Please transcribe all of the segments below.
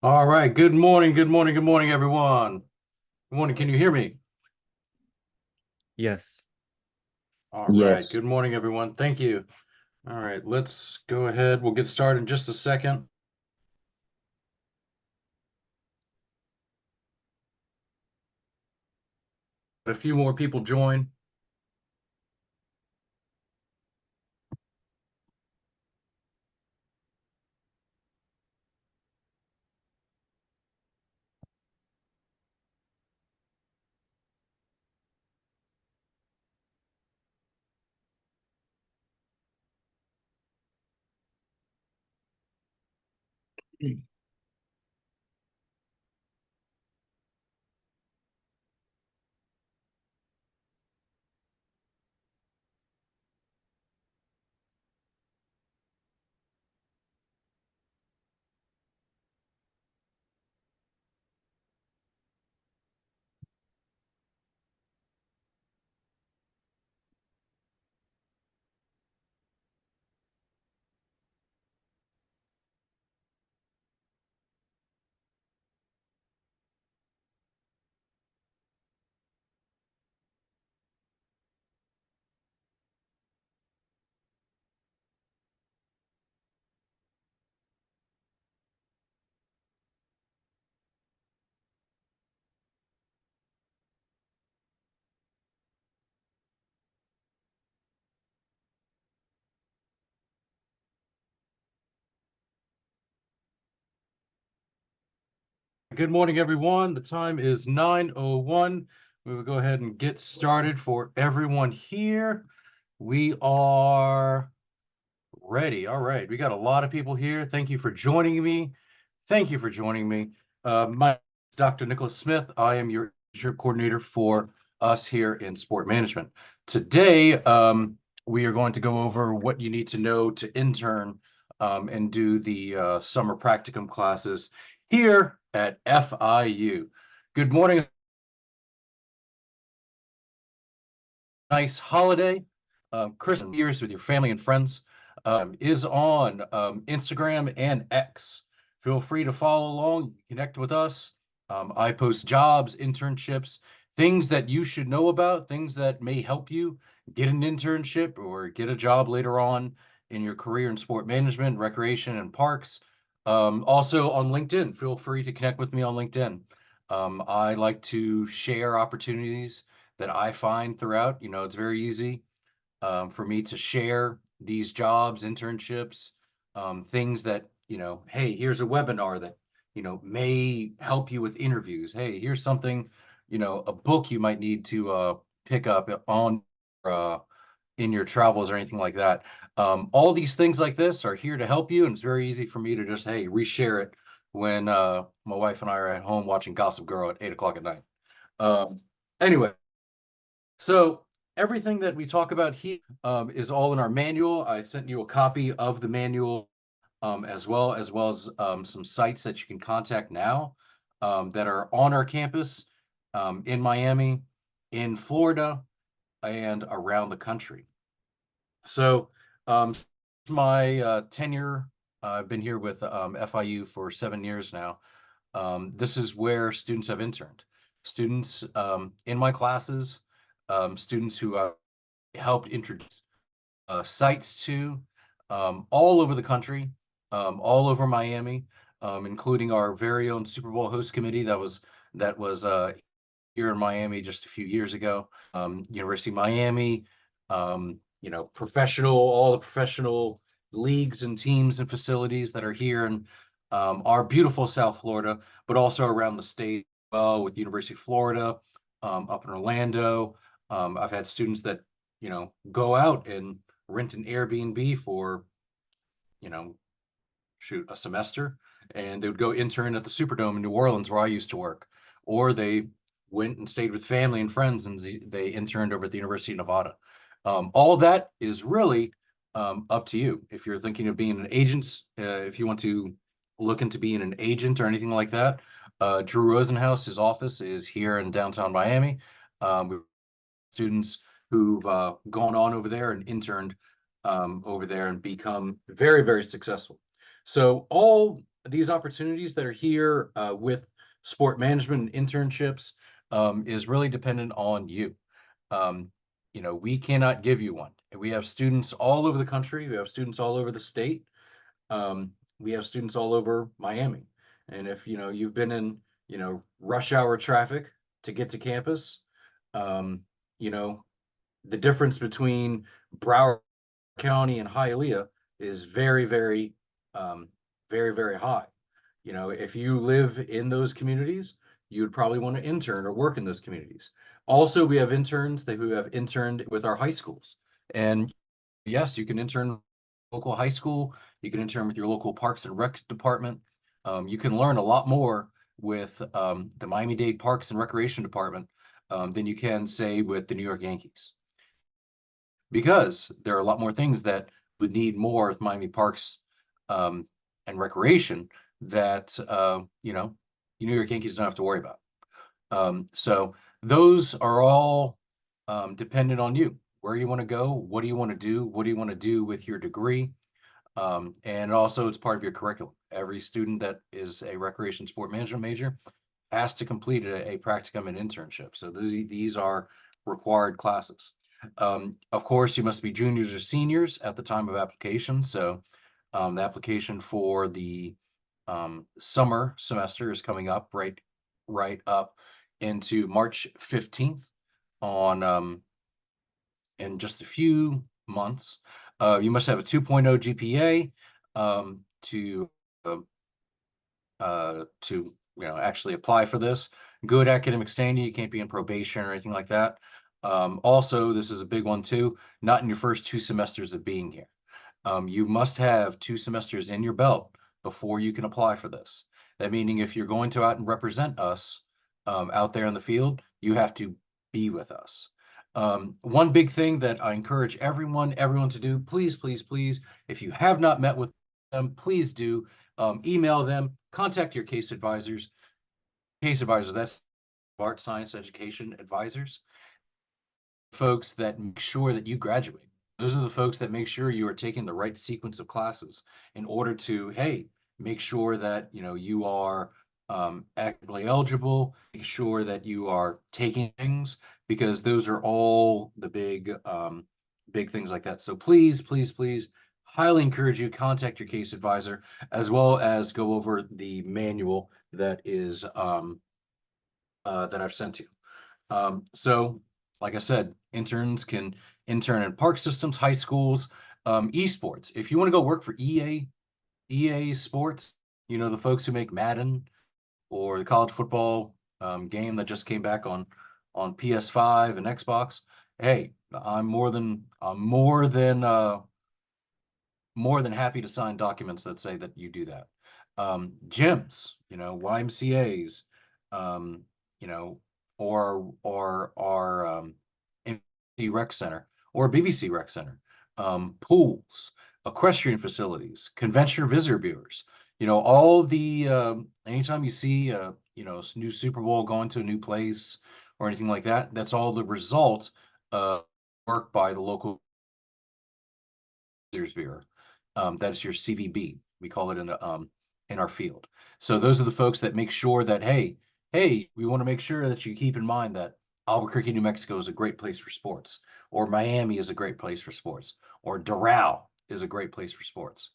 All right. Good morning. Good morning. Good morning, everyone. Good morning. Can you hear me? Yes. All right. Yes. Good morning, everyone. Thank you. All right. Let's go ahead. We'll get started in just a second. A few more people join. Good morning, everyone. The time is 9:01. We will go ahead and get started for everyone here. We are ready. All right. We got a lot of people here. Thank you for joining me. Thank you for joining me. My name is Dr. Nicholas Smith. I am your internship coordinator for us here in sport management. Today, we are going to go over what you need to know to intern and do the summer practicum classes here at FIU. Good morning. Nice holiday. Christmas New Year's with your family and friends is on Instagram and X. Feel free to follow along, connect with us. I post jobs, internships, things that you should know about, things that may help you get an internship or get a job later on in your career in sport management, recreation, and parks. Also on LinkedIn, feel free to connect with me on LinkedIn. I like to share opportunities that I find throughout. It's very easy for me to share these jobs, internships, things that, hey, here's a webinar that, may help you with interviews. Hey, here's something, a book you might need to pick up on uh, in your travels or anything like that. All these things like this are here to help you, and it's very easy for me to just, hey, reshare it when my wife and I are at home watching Gossip Girl at 8 o'clock at night. Anyway, so everything that we talk about here is all in our manual. I sent you a copy of the manual as well as some sites that you can contact now that are on our campus in Miami, in Florida, and around the country. So my tenure, I've been here with FIU for 7 years now. This is where students have interned. Students in my classes, students who helped introduce sites to all over the country, all over Miami, including our very own Super Bowl host committee that was here in Miami just a few years ago. University of Miami, all the professional leagues and teams and facilities that are here in our beautiful South Florida, but also around the state as well with University of Florida, up in Orlando. I've had students that, go out and rent an Airbnb for, you know, shoot, a semester, and they would go intern at the Superdome in New Orleans where I used to work, or they went and stayed with family and friends and they interned over at the University of Nevada. All that is really up to you. If you're thinking of being an agent, if you want to look into being an agent or anything like that, Drew Rosenhaus, his office is here in downtown Miami. We have students who've gone on over there and interned over there and become very, very successful. So all these opportunities that are here with sport management and internships is really dependent on you. Um, we cannot give you one. We have students all over the country. We have students all over the state. Um, we have students all over Miami. And if you've been in rush hour traffic to get to campus, um, you know the difference between Broward County and Hialeah is very, very, very, very high. If you live in those communities, you would probably want to intern or work in those communities. Also, we have interns who have interned with our high schools. And yes, you can intern local high school. You can intern with your local Parks and Rec department. You can learn a lot more with the Miami-Dade Parks and Recreation Department than you can, say, with the New York Yankees, because there are a lot more things that would need more of Miami Parks um, and Recreation that the New York Yankees don't have to worry about. So those are all dependent on you. Where you want to go, what do you want to do, what do you want to do with your degree, and also it's part of your curriculum. Every student that is a recreation sport management major has to complete a practicum and internship. So these are required classes. Of course, you must be juniors or seniors at the time of application. So the application for the summer semester is coming up right up into March 15th on in just a few months. You must have a 2.0 GPA to actually apply for this. Good academic standing. You can't be in probation or anything like that. Also, this is a big one too, not in your first 2 semesters of being here. You must have 2 semesters in your belt before you can apply for this. That meaning if you're going to out and represent us out there in the field, you have to be with us. One big thing that I encourage everyone to do, please, please, please, if you have not met with them, please do email them, contact your case advisors. Case advisors, that's art, science, education advisors, folks that make sure that you graduate. Those are the folks that make sure you are taking the right sequence of classes in order to, hey, make sure that you are actively eligible, make sure that you are taking things, because those are all the big things like that. So please, please, please, highly encourage you contact your case advisor, as well as go over the manual that is that I've sent you. So, like I said, interns can intern in park systems, high schools, esports. If you want to go work for EA Sports, the folks who make Madden or the college football game that just came back on PS5 and Xbox. Hey, I'm more than happy to sign documents that say that you do that. Gyms, YMCA's, um, you know, or MC Rec Center or BBC Rec Center, pools, equestrian facilities, convention visitor bureaus. All the anytime you see new Super Bowl going to a new place or anything like that, that's all the result of work by the local Visitors Bureau. That is your CVB. We call it in our field. So those are the folks that make sure that hey, we want to make sure that you keep in mind that Albuquerque, New Mexico is a great place for sports, or Miami is a great place for sports, or Doral is a great place for sports.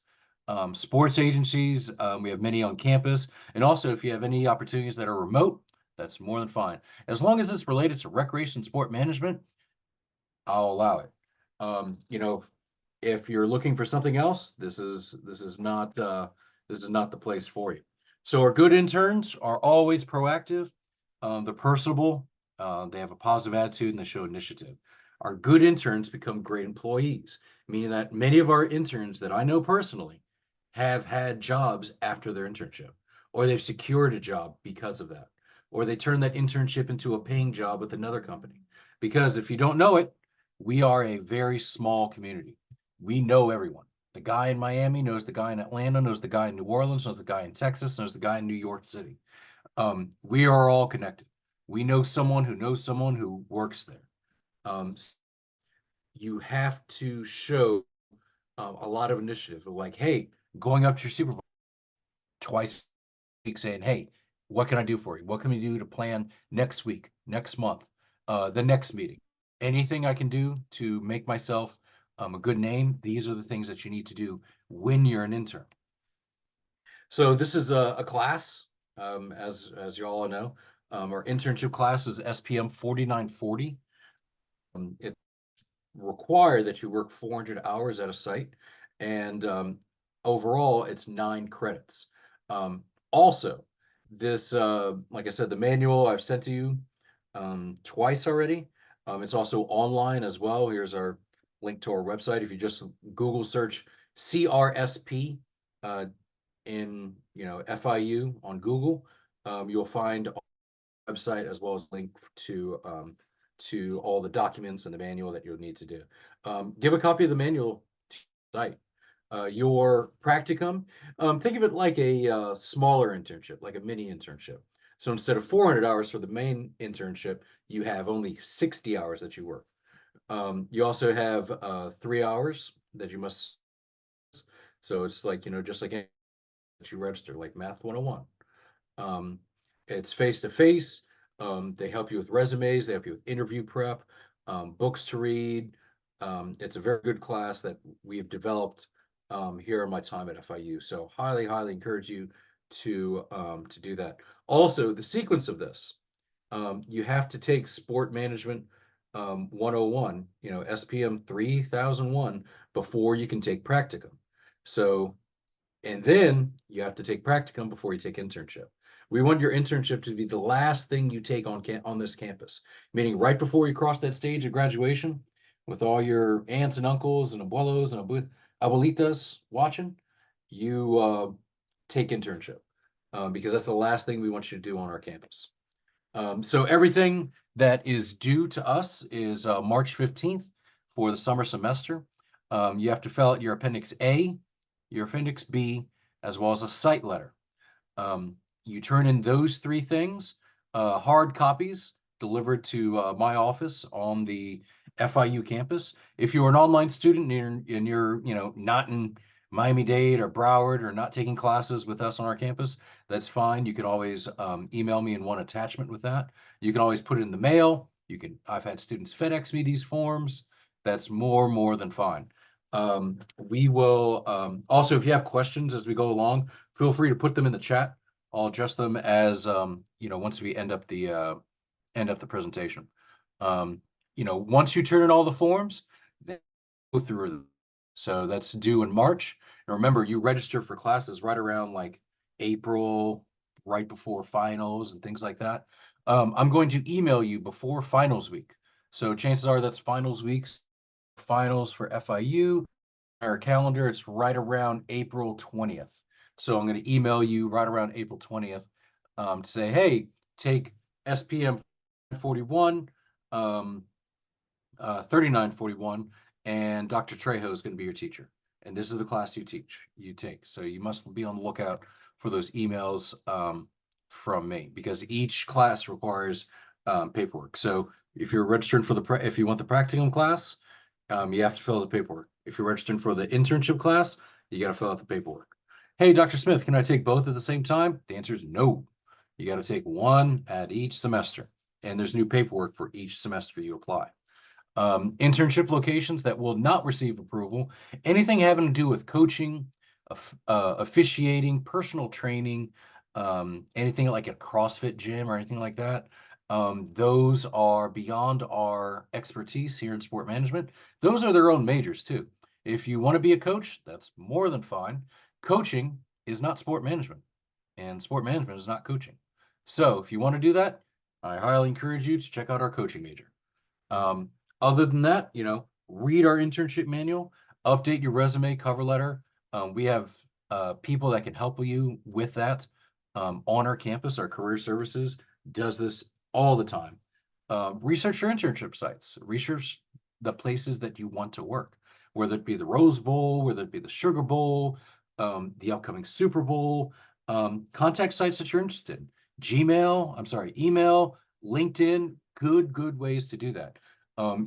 Sports agencies, we have many on campus, and also if you have any opportunities that are remote, that's more than fine. As long as it's related to recreation sport management, I'll allow it. If you're looking for something else, this is not the place for you. So our good interns are always proactive. They're personable. They have a positive attitude and they show initiative. Our good interns become great employees, meaning that many of our interns that I know personally have had jobs after their internship, or they've secured a job because of that, or they turn that internship into a paying job with another company. Because if you don't know it, we are a very small community. We know everyone. The guy in Miami knows the guy in Atlanta, knows the guy in New Orleans, knows the guy in Texas, knows the guy in New York City. We are all connected. We know someone who knows someone who works there. You have to show a lot of initiative, like, hey, going up to your supervisor, twice a week saying, hey, what can I do for you? What can we do to plan next week, next month, the next meeting? Anything I can do to make myself a good name, these are the things that you need to do when you're an intern. So this is a class, as you all know. Our internship class is SPM 4940. It require that you work 400 hours at a site, and overall it's 9 credits. Also, this, like I said, the manual I've sent to you twice already. It's also online as well. Here's our link to our website. If you just Google search CRSP in FIU on Google, you'll find website as well as link to all the documents and the manual that you'll need to do. Give a copy of the manual to the site. Your practicum, think of it like a smaller internship, like a mini internship. So instead of 400 hours for the main internship, you have only 60 hours that you work. You also have 3 hours that you must, so it's like, just like that you register, like Math 101. It's face to face. They help you with resumes. They help you with interview prep, books to read. It's a very good class that we've developed here in my time at FIU. So highly, highly encourage you to do that. Also, the sequence of this, you have to take Sport Management 101, SPM 3001 before you can take practicum. So, and then you have to take practicum before you take internship. We want your internship to be the last thing you take on this campus, meaning right before you cross that stage of graduation with all your aunts and uncles and abuelos and abuelitas watching, you take internship because that's the last thing we want you to do on our campus. So everything that is due to us is March 15th for the summer semester. You have to fill out your Appendix A, your Appendix B, as well as a site letter. You turn in those 3 things, hard copies delivered to my office on the FIU campus. If you're an online student and you're not in Miami-Dade or Broward or not taking classes with us on our campus, that's fine. You can always email me in one attachment with that. You can always put it in the mail. I've had students FedEx me these forms. That's more than fine. We will also, if you have questions as we go along, feel free to put them in the chat. I'll adjust them as once we end up the presentation. Once you turn in all the forms, then go through them. So that's due in March. And remember, you register for classes right around like April, right before finals and things like that. I'm going to email you before finals week. So chances are that's finals weeks, finals for FIU. Our calendar, it's right around April 20th. So I'm going to email you right around April 20th to say, hey, take SPM 41, 3941, and Dr. Trejo is going to be your teacher. And this is the class you take. So you must be on the lookout for those emails from me, because each class requires paperwork. So if you're registering for if you want the practicum class, you have to fill out the paperwork. If you're registering for the internship class, you got to fill out the paperwork. Hey, Dr. Smith, can I take both at the same time? The answer is no. You got to take one at each semester, and there's new paperwork for each semester you apply. Internship locations that will not receive approval, anything having to do with coaching, officiating, personal training, anything like a CrossFit gym or anything like that. Those are beyond our expertise here in sport management. Those are their own majors too. If you want to be a coach, that's more than fine. Coaching is not sport management, and sport management is not coaching. So if you want to do that, I highly encourage you to check out our coaching major. Other than that, read our internship manual, update your resume, cover letter. We have people that can help you with that on our campus. Our career services does this all the time. Research your internship sites. Research the places that you want to work, whether it be the Rose Bowl, whether it be the Sugar Bowl, the upcoming Super Bowl. Contact sites that you're interested in. Email, LinkedIn, good ways to do that.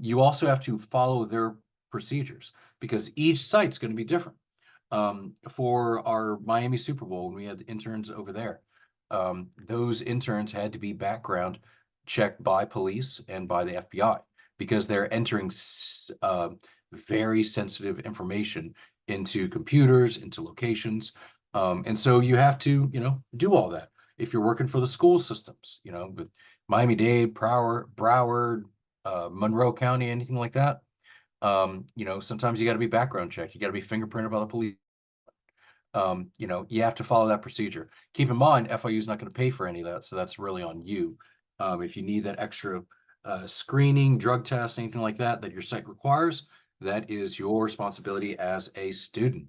You also have to follow their procedures because each site's going to be different. for our Miami Super Bowl when we had interns over there. Those interns had to be background checked by police and by the FBI because they're entering very sensitive information into computers, into locations. And so you have to, do all that. If you're working for the school systems, with Miami-Dade, Broward, Monroe County, anything like that, sometimes you got to be background checked. You got to be fingerprinted by the police. You have to follow that procedure. Keep in mind, FIU is not going to pay for any of that, so that's really on you. If you need that extra screening, drug test, anything like that that your site requires, that is your responsibility as a student.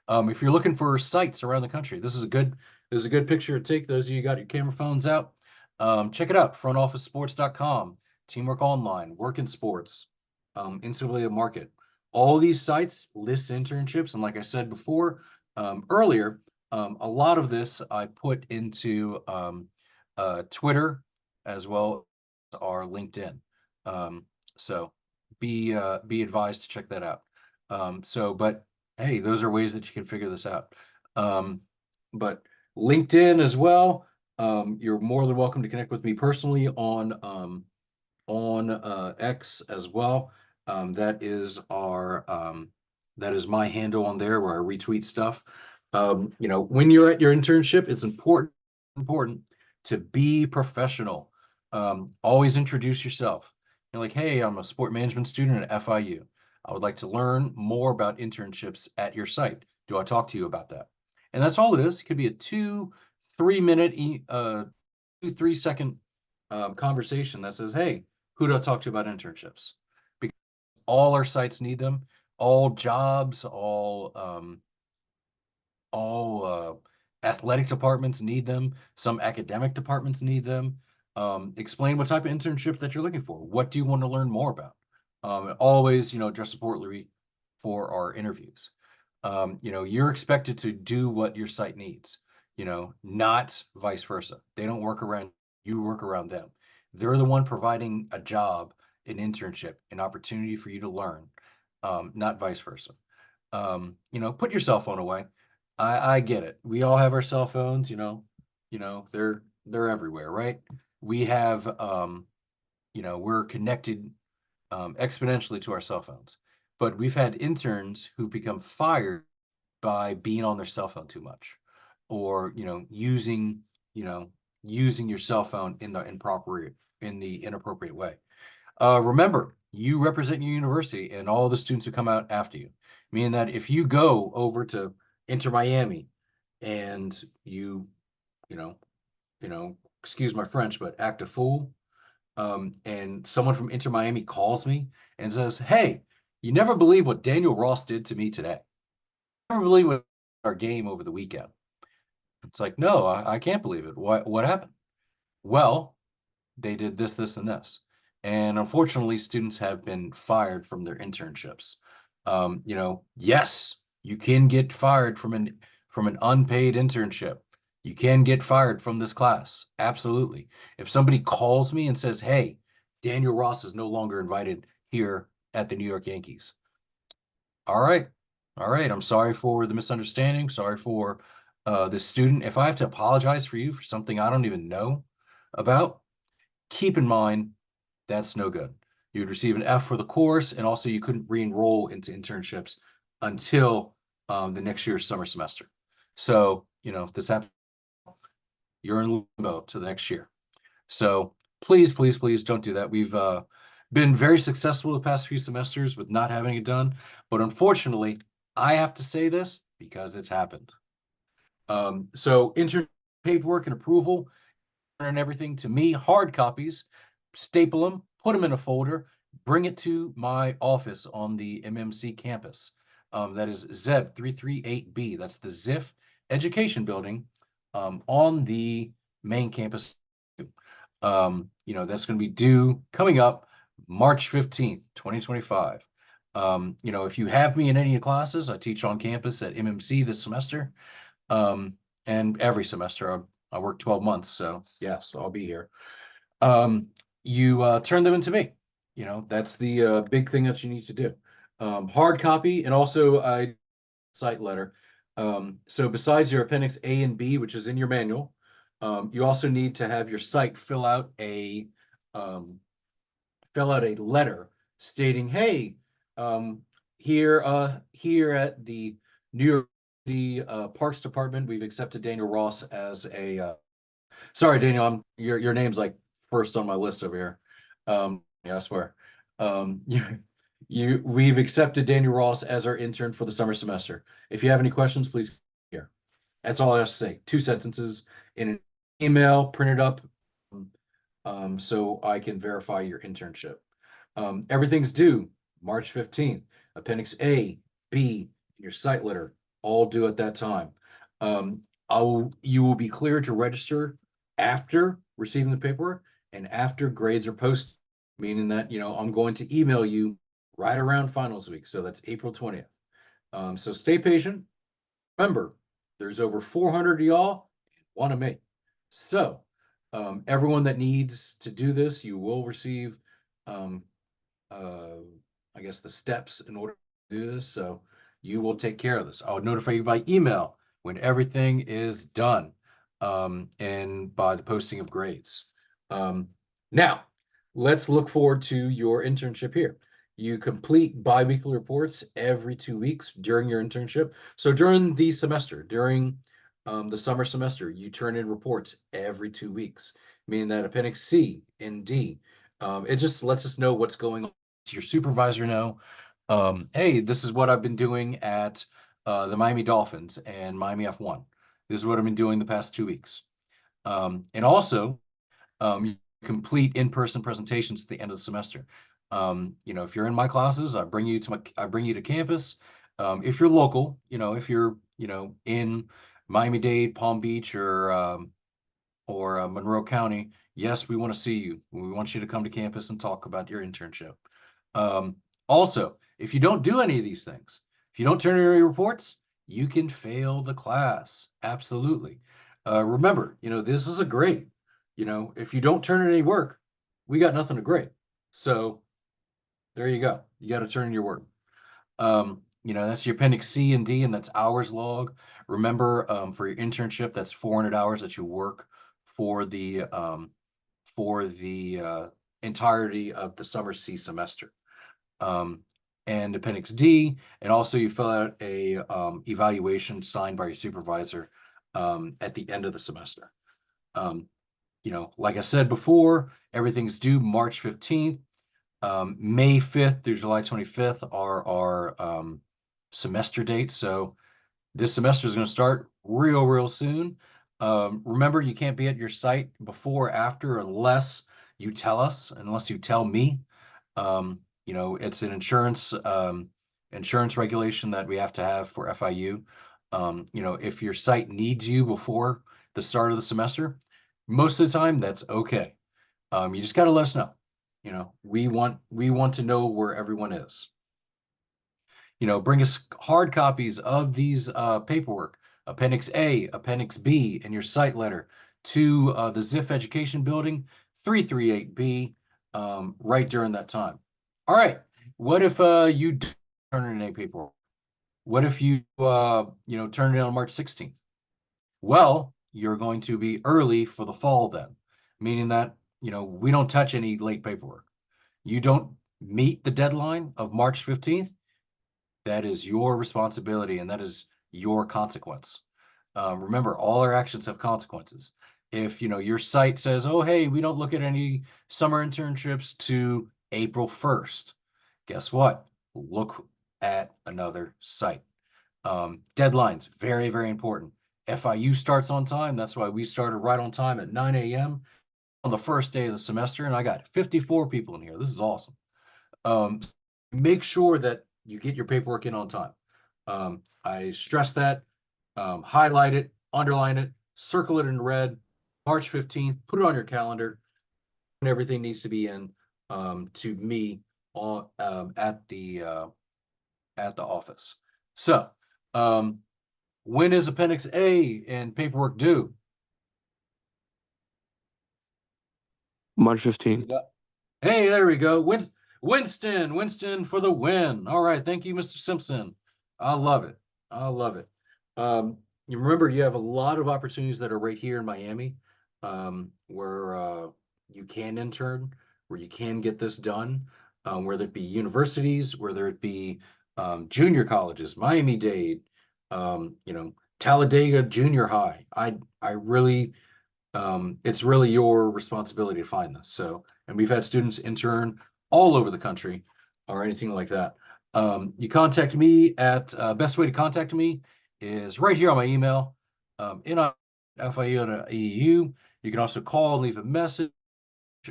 If you're looking for sites around the country, this is a good picture to take. Those of you got your camera phones out, check it out. Frontofficesports.com, Teamwork Online, Work in Sports, NCAA Market. All these sites list internships, and like I said before, earlier, a lot of this I put into Twitter as well as our LinkedIn. So be advised to check that out. But hey, those are ways that you can figure this out. But LinkedIn as well. You're more than welcome to connect with me personally on X as well. That is my handle on there where I retweet stuff. When you're at your internship, it's important to be professional. Always introduce yourself. You're like, hey, I'm a sport management student at FIU. I would like to learn more about internships at your site. Do I talk to you about that? And that's all it is. It could be a 2-3 minute, 2-3 second conversation that says, hey, who do I talk to about internships? Because all our sites need them. All jobs, all athletic departments need them. Some academic departments need them. Explain what type of internship that you're looking for. What do you want to learn more about? Always, dress appropriately for our interviews. You're expected to do what your site needs, not vice versa. They don't work around you, work around them. They're the one providing a job, an internship, an opportunity for you to learn, not vice versa. Put your cell phone away. I get it. We all have our cell phones, they're everywhere, right? We have we're connected exponentially to our cell phones. But we've had interns who've become fired by being on their cell phone too much, or you know, using your cell phone in the inappropriate way. Remember, you represent your university and all the students who come out after you. Meaning that if you go over to Inter Miami and you know, excuse my French, but act a fool, and someone from Inter Miami calls me and says, "Hey, you never believe what Daniel Ross did to me today. Never believe what our game over the weekend." It's like, no, I can't believe it. What happened? Well, they did this, this, and this. And unfortunately, students have been fired from their internships. Yes, you can get fired from an unpaid internship. You can get fired from this class. Absolutely. If somebody calls me and says, "Hey, Daniel Ross is no longer invited here at the New York Yankees." All right. All right. I'm sorry for the misunderstanding. Sorry for the student. If I have to apologize for you for something I don't even know about, keep in mind that's no good. You would receive an F for the course, and also you couldn't re-enroll into internships until the next year's summer semester. So, if this happens, you're in limbo to the next year. So please, please, please don't do that. We've been very successful the past few semesters with not having it done, but unfortunately, I have to say this because it's happened. So intern paperwork and approval and everything to me, hard copies, staple them, put them in a folder, bring it to my office on the MMC campus. That is ZEB 338B. That's the ZIF Education Building on the main campus. That's going to be due coming up March 15th, 2025. If you have me in any classes, I teach on campus at MMC this semester. And every semester I work 12 months, so yes, I'll be here. You turn them into me. That's the big thing that you need to do. Hard copy, and also I site letter So besides your Appendix A and B, which is in your manual, you also need to have your site um, fill out a letter stating, hey, here at the New York City Parks Department, we've accepted Daniel Ross as a sorry, Daniel, your name's like first on my list over here. Yeah, I swear. We've accepted Daniel Ross as our intern for the summer semester. If you have any questions, please here. That's all I have to say. 2 sentences in an email, printed up, so I can verify your internship. Everything's due March 15th. Appendix A, B, and your site letter, all due at that time. You will be cleared to register after receiving the paperwork and after grades are posted, meaning that, I'm going to email you right around finals week. So that's April 20th. So stay patient. Remember, there's over 400 of y'all and one of me. So everyone that needs to do this, you will receive, um, uh, I guess, the steps in order to do this. So you will take care of this. I'll notify you by email when everything is done, and by the posting of grades. Now, let's look forward to your internship here. You complete biweekly reports every 2 weeks during your internship. So during the semester, during the summer semester, you turn in reports every 2 weeks, meaning that Appendix C and D, it just lets us know what's going on. To your supervisor know, hey, this is what I've been doing at the Miami Dolphins and Miami F1. This is what I've been doing the past 2 weeks. And also, you complete in-person presentations at the end of the semester. If you're in my classes, I bring you to campus. If you're local, if you're, in Miami-Dade, Palm Beach, or Monroe County, yes, we want to see you. We want you to come to campus and talk about your internship. Also, if you don't do any of these things, if you don't turn in any reports, you can fail the class. Absolutely. Remember, this is a grade. If you don't turn in any work, we got nothing to grade. So there you go. You got to turn in your work. That's your Appendix C and D, and that's hours log. Remember, for your internship, that's 400 hours that you work for the entirety of the summer C semester. And Appendix D, and also you fill out a evaluation signed by your supervisor at the end of the semester. Like I said before, everything's due March 15th. May 5th through July 25th are our semester dates. So this semester is going to start real soon. Remember, you can't be at your site before or after unless you tell me. It's an insurance regulation that we have to have for FIU. If your site needs you before the start of the semester, most of the time that's okay. You just got to let us know. We want to know where everyone is. Bring us hard copies of these paperwork, Appendix A, Appendix B, and your site letter to the ZIF Education Building, 338B, right during that time. All right. What if you don't turn in any paperwork? What if you turn it in on March 16th? Well, you're going to be early for the fall then, meaning that we don't touch any late paperwork. You don't meet the deadline of March 15th, that is your responsibility and that is your consequence. Remember, all our actions have consequences. If your site says, oh, hey, we don't look at any summer internships to April 1st, guess what? Look at another site. Deadlines, very important. FIU starts on time. That's why we started right on time at 9 a.m. on the first day of the semester, and I got 54 people in here. This is awesome. Make sure that you get your paperwork in on time. I stress that, highlight it, underline it, circle it in red, March 15th, put it on your calendar, and everything needs to be in to me on at the office. So, when is Appendix A and paperwork due? March 15th. Hey, there we go. Winston for the win. All right, thank you, Mr. Simpson. I love it. You remember you have a lot of opportunities that are right here in Miami, where you can intern, where you can get this done, whether it be universities, whether it be junior colleges, Miami-Dade, Talladega Junior High. I really it's really your responsibility to find this. So, and we've had students intern all over the country or anything like that. You contact me at best way to contact me is right here on my email, in FIU.edu. You can also call and leave a message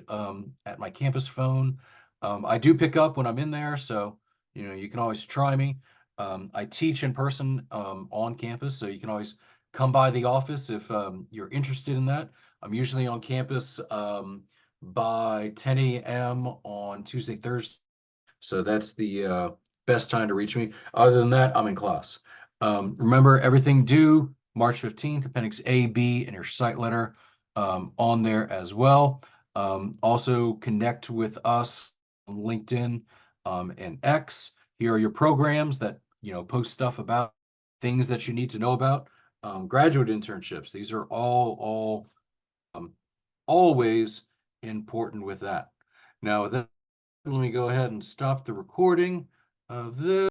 at my campus phone. I do pick up when I'm in there, so you can always try me. I teach in person on campus, so you can always come by the office if you're interested in that. I'm usually on campus by 10 a.m. on Tuesday, Thursday. So that's the best time to reach me. Other than that, I'm in class. Remember, everything due March 15th, Appendix A, B, and your site letter on there as well. Also, connect with us on LinkedIn and X. Here are your programs that post stuff about things that you need to know about. Graduate internships. These are all um, always important with that. Now, let me go ahead and stop the recording of this.